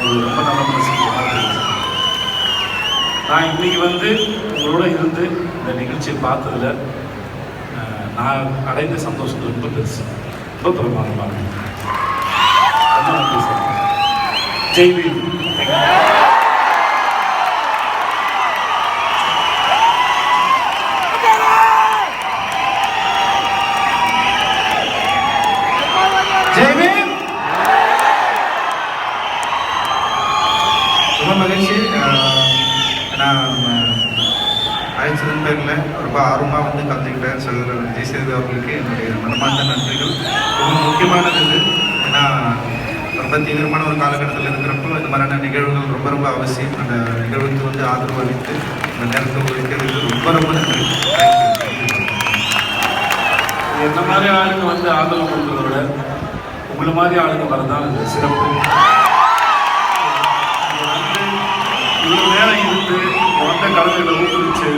இது ரொம்ப நல்ல மனசு. நான் இன்னைக்கு வந்து உங்களோட இருந்து இந்த நிகழ்ச்சியை பார்த்ததுல நான் அடைந்த சந்தோஷம் ரொம்ப பெருசு, ரொம்ப பிரமாதமாக இருக்கு. ரொம்ப நன்றி சார். ஜெய்வீர். ஜெய்வீர் ரொம்ப மகிழ்ச்சி. நான் அழைச்சதன் பேரில் ரொம்ப ஆர்வமாக வந்து கலந்துக்கிட்டேன். சகோதரர் விஜய் சேது அவர்களுக்கு என்னுடைய மனமார்ந்த நன்றிகள். ரொம்ப முக்கியமானது இது. ஏன்னா ரொம்ப தீவிரமான ஒரு காலகட்டத்தில் இருக்கிறப்போ இந்த மாதிரியான நிகழ்வுகள் ரொம்ப ரொம்ப அவசியம். அந்த நிகழ்வுக்கு வந்து ஆதரவு அளித்து இந்த நேரத்தை ஒழிக்கிறது ரொம்ப ரொம்ப நன்றி. என்ன மாதிரி ஆளுங்க வந்து ஆதரவு கொடுக்குறத விட உங்களை மாதிரி ஆளுங்க வரதான் இது சிறப்பு. இவ்வளோ நேரம் இருந்து வந்த கலந்துகளை ஊக்குவிச்சு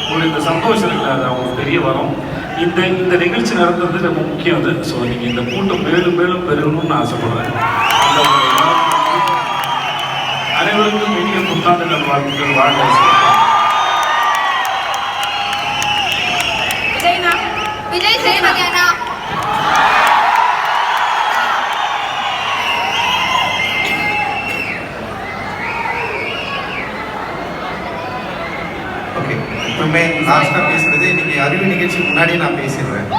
உங்களுக்கு இந்த சந்தோஷம் இல்லை, அது அவங்களுக்கு தெரிய வரும். இந்த நிகழ்ச்சி நடத்துறது ரொம்ப முக்கியம். அது ஸோ நீங்கள் இந்த கூட்டம் மேலும் மேலும் பெருகணும்னு நான் ஆசைப்படுறேன். அனைவருக்கும் இனிய புத்தாண்டு நல்வாழ்த்துக்கள். வாழ்க்கை விஜய் சேதுபதியா ஓகே, எப்பவுமே லாஸ்ட்டாக பேசுறது இன்னைக்கு அறிவு நிகழ்ச்சி முன்னாடியே நான் பேசிடுறேன்.